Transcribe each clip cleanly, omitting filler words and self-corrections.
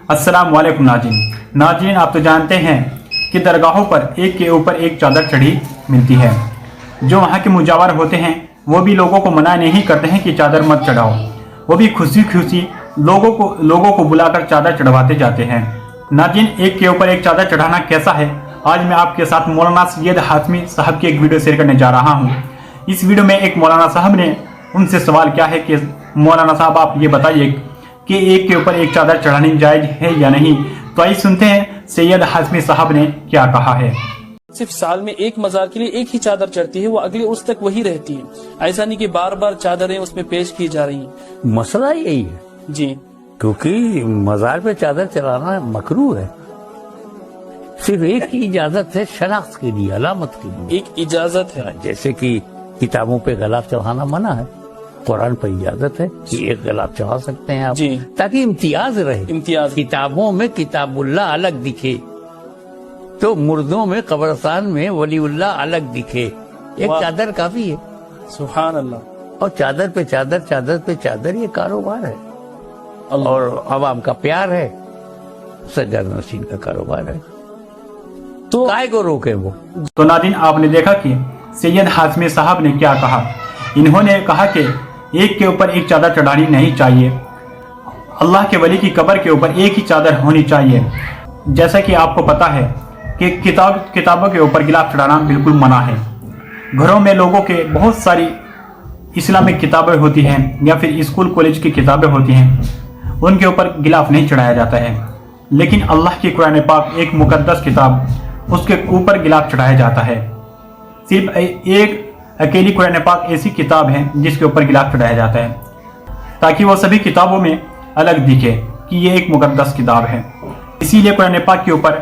अस्सलाम वालेकुम नाज़रीन, आप तो जानते हैं कि दरगाहों पर एक के ऊपर एक चादर चढ़ी मिलती है। जो वहाँ के मुजावर होते हैं वो भी लोगों को मना नहीं करते हैं कि चादर मत चढ़ाओ, वो भी खुशी खुशी लोगों को बुलाकर चादर चढ़वाते जाते हैं। नाज़रीन, एक के ऊपर एक चादर चढ़ाना कैसा है, आज मैं आपके साथ मौलाना सैयद हाशमी साहब की एक वीडियो शेयर करने जा रहा हूँ। इस वीडियो में एक मौलाना साहब ने उनसे सवाल किया है कि मौलाना साहब आप ये बताइए कि एक के ऊपर एक चादर चढ़ानी जायज है या नहीं। तो आइए सुनते हैं सैयद हाशमी साहब ने क्या कहा है। सिर्फ साल में एक मजार के लिए एक ही चादर चढ़ती है, वो अगले उर्स तक वही रहती है। ऐसा नहीं कि बार बार चादरें उसमें पेश की जा रही हैं। मसला यही है जी, क्योंकि मजार पे चादर चढ़ाना मकरूह है। सिर्फ एक ही इजाजत है शनाख्त के लिए, अलामत के लिए एक इजाजत है। जैसे कि किताबों पे गलाब चढ़ाना मना है, कुरान पर इजाजत है कि एक गलाब चढ़ा सकते हैं आप जी, ताकि इम्तियाज रहे। इम्तियाज किताबों में किताबुल्लाह अलग दिखे तो मुर्दों में कब्रिस्तान में वलीउल्लाह अलग दिखे। एक चादर काफी है। सुभान अल्लाह। और चादर पे चादर, चादर पे चादर, ये कारोबार है और अवाम का प्यार है, सज्जर नशीन का कारोबार है, तो काय को रोके वो। तो नाज़रीन, आपने देखा कि सैयद हाशमी साहब ने क्या कहा। इन्होंने कहा कि एक के ऊपर एक चादर चढ़ानी नहीं चाहिए, अल्लाह के वली की कब्र के ऊपर एक ही चादर होनी चाहिए। जैसा कि आपको पता है कि किताबों के ऊपर गिलाफ चढ़ाना बिल्कुल मना है। घरों में लोगों के बहुत सारी इस्लामिक किताबें होती हैं या फिर स्कूल कॉलेज की किताबें होती हैं, उनके ऊपर गिलाफ नहीं चढ़ाया जाता है। लेकिन अल्लाह की कुरान पाक एक मुकद्दस किताब, उसके ऊपर गिलाफ चढ़ाया जाता है। सिर्फ एक अकेली कुरान पाक ऐसी किताब है जिसके ऊपर गिलाफ चढ़ाया जाता है, ताकि वो सभी किताबों में अलग दिखे कि ये एक मुकद्दस किताब है। इसीलिए कुरान पाक के ऊपर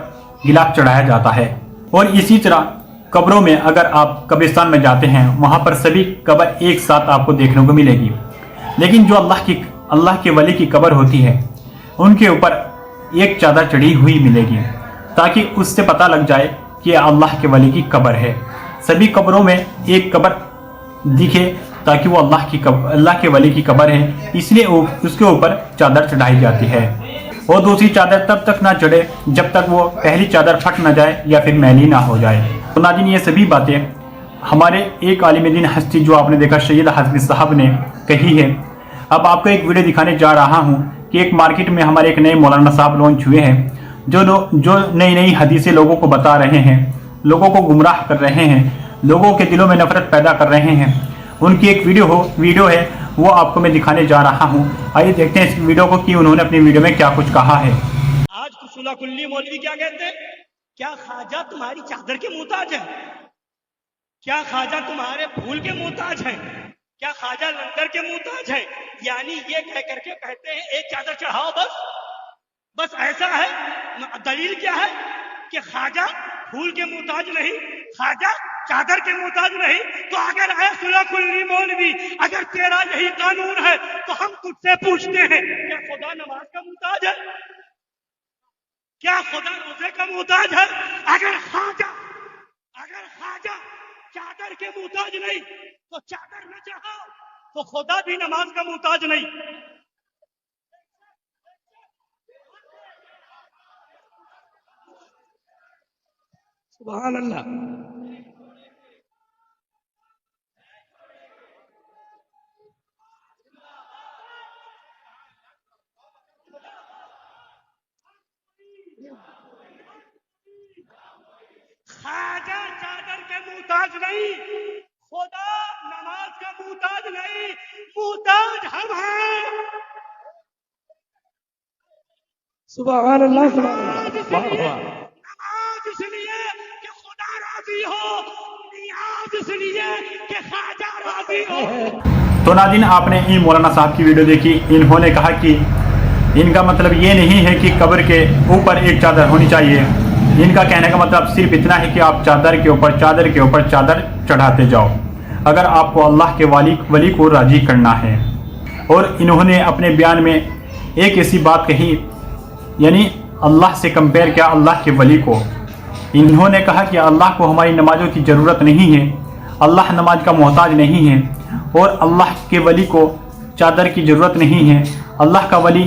गिलाफ चढ़ाया जाता है। और इसी तरह कब्रों में अगर आप कब्रिस्तान में जाते हैं, वहाँ पर सभी कब्र एक साथ आपको देखने को मिलेगी। लेकिन जो अल्लाह के वली की कब्र होती है, उनके ऊपर एक चादर चढ़ी हुई मिलेगी, ताकि उससे पता लग जाए कि अल्लाह के वली की कब्र है। सभी कब्रों में एक कब्र दिखे ताकि वो अल्लाह के वली की कब्र है, इसलिए उसके ऊपर चादर चढ़ाई जाती है। और दूसरी चादर तब तक ना चढ़े जब तक वो पहली चादर फट ना जाए या फिर मैली ना हो जाए। तो नाज़रीन, ये सभी बातें हमारे एक आलिम दीन हस्ती जो आपने देखा सैयद हाशमी साहब ने कही है। अब आपको एक वीडियो दिखाने जा रहा हूँ कि एक मार्केट में हमारे एक नए मौलाना साहब लॉन्च हुए हैं, जो नई नई हदीसें लोगों को बता रहे हैं, लोगों को गुमराह कर रहे हैं, लोगों के दिलों में नफरत पैदा कर रहे हैं। उनकी एक वीडियो है, वो आपको मैं दिखाने जा रहा हूँ। आइए देखते हैं इस वीडियो को कि उन्होंने अपनी वीडियो में क्या कुछ कहा है। आज कुसुला कुल्ली मौलवी क्या कहते हैं? क्या ख्वाजा तुम्हारी चादर के मोहताज है? क्या ख्वाजा तुम्हारे फूल के मोहताज है? क्या ख्वाजा लंगर के मोहताज है? यानी ये कह करके कहते हैं एक चादर चढ़ाओ, बस ऐसा है। दलील क्या है कि ख्वाजा फूल के मोहताज नहीं, ख्वाजा चादर के मोहताज नहीं। तो अगर है सुलह कुल्ली मौलवी, अगर तेरा यही कानून है तो हम तुझसे पूछते हैं, क्या खुदा नमाज का मोहताज है? क्या खुदा रोजे का मोहताज है? अगर ख्वाजा चादर के मोहताज नहीं तो चादर न चढ़ाओ, तो खुदा भी नमाज का मोहताज नहीं। सुभान अल्लाह। ख्वाजा चादर के मोहताज नहीं, खुदा नमाज का मोहताज नहीं, मोहताज हम हैं। सुभान अल्लाह। नमाज इसलिए कि खुदा राजी हो, नियाज इसलिए कि ख्वाजा राजी हो। तो नाज़रीन, आपने इन मौलाना साहब की वीडियो देखी। इन्होंने कहा कि इनका मतलब ये नहीं है कि कब्र के ऊपर एक चादर होनी चाहिए। इनका कहने का मतलब सिर्फ इतना है कि आप चादर के ऊपर चादर चढ़ाते जाओ, अगर आपको अल्लाह के वली को राजी करना है। और इन्होंने अपने बयान में एक ऐसी बात कही, यानी अल्लाह से कंपेयर किया अल्लाह के वली को। इन्होंने कहा कि अल्लाह को हमारी नमाजों की ज़रूरत नहीं है, अल्लाह नमाज का मोहताज नहीं है, और अल्लाह के वली को चादर की ज़रूरत नहीं है, अल्लाह का वली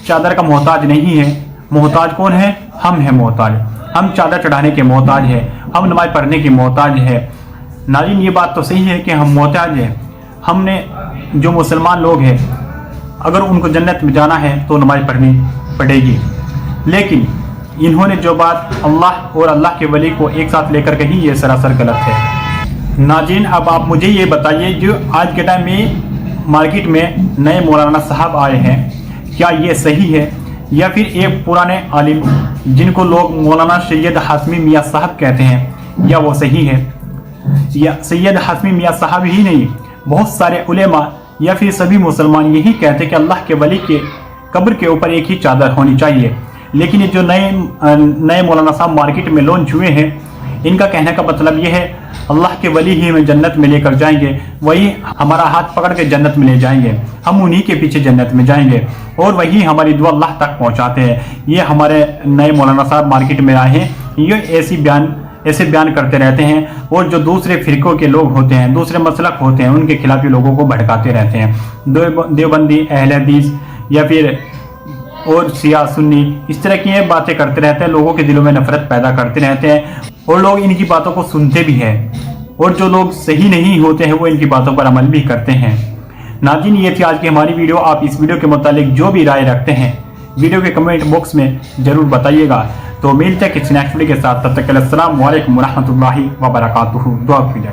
चादर का मोहताज नहीं है। मोहताज कौन है? हम हैं मोहताज। हम चादर चढ़ाने के मोहताज है, हम नमाज पढ़ने के मोहताज है। नाज़रीन, ये बात तो सही है कि हम मोहताज हैं। हमने जो मुसलमान लोग हैं, अगर उनको जन्नत में जाना है तो नमाज पढ़नी पड़ेगी। लेकिन इन्होंने जो बात अल्लाह और अल्लाह के वली को एक साथ लेकर कही, ये सरासर गलत है। नाज़रीन, अब आप मुझे ये बताइए, जो आज के टाइम में मार्केट में नए मौलाना साहब आए हैं, क्या ये सही है या फिर एक पुराने आलिम जिनको लोग मौलाना सैयद हाशमी मियाँ साहब कहते हैं, या वो सही है? या सैयद हाशमी मियाँ साहब ही नहीं, बहुत सारे उलेमा या फिर सभी मुसलमान यही कहते हैं कि अल्लाह के वली के कब्र के ऊपर एक ही चादर होनी चाहिए। लेकिन ये जो नए मौलाना साहब मार्केट में लॉन्च हुए हैं, इनका कहने का मतलब ये है अल्लाह के वली ही हमें जन्नत में लेकर जाएंगे, वही हमारा हाथ पकड़ के जन्नत में ले जाएंगे, हम उन्हीं के पीछे जन्नत में जाएंगे और वही हमारी दुआ अल्लाह तक पहुंचाते हैं। ये हमारे नए मौलाना साहब मार्केट में आए हैं, ये ऐसे बयान करते रहते हैं और जो दूसरे फिरकों के लोग होते हैं, दूसरे मसलक होते हैं, उनके खिलाफ ये लोगों को भड़काते रहते हैं। देवबंदी, अहले हदीस या फिर और शिया सुन्नी, इस तरह की ये बातें करते रहते हैं, लोगों के दिलों में नफरत पैदा करते रहते हैं और लोग इनकी बातों को सुनते भी हैं और जो लोग सही नहीं होते हैं वो इनकी बातों पर अमल भी करते हैं। नाज़रीन, ये थी आज की हमारी वीडियो। आप इस वीडियो के मुतालिक जो भी राय रखते हैं वीडियो के कमेंट बॉक्स में ज़रूर बताइएगा। तो मिलते हैं किसी नेक्स्ट वीडियो के साथ, तब तक के लिए अस्सलाम वालेकुम व रहमतुल्लाहि व बरकातुहू। दुआ कीजिए।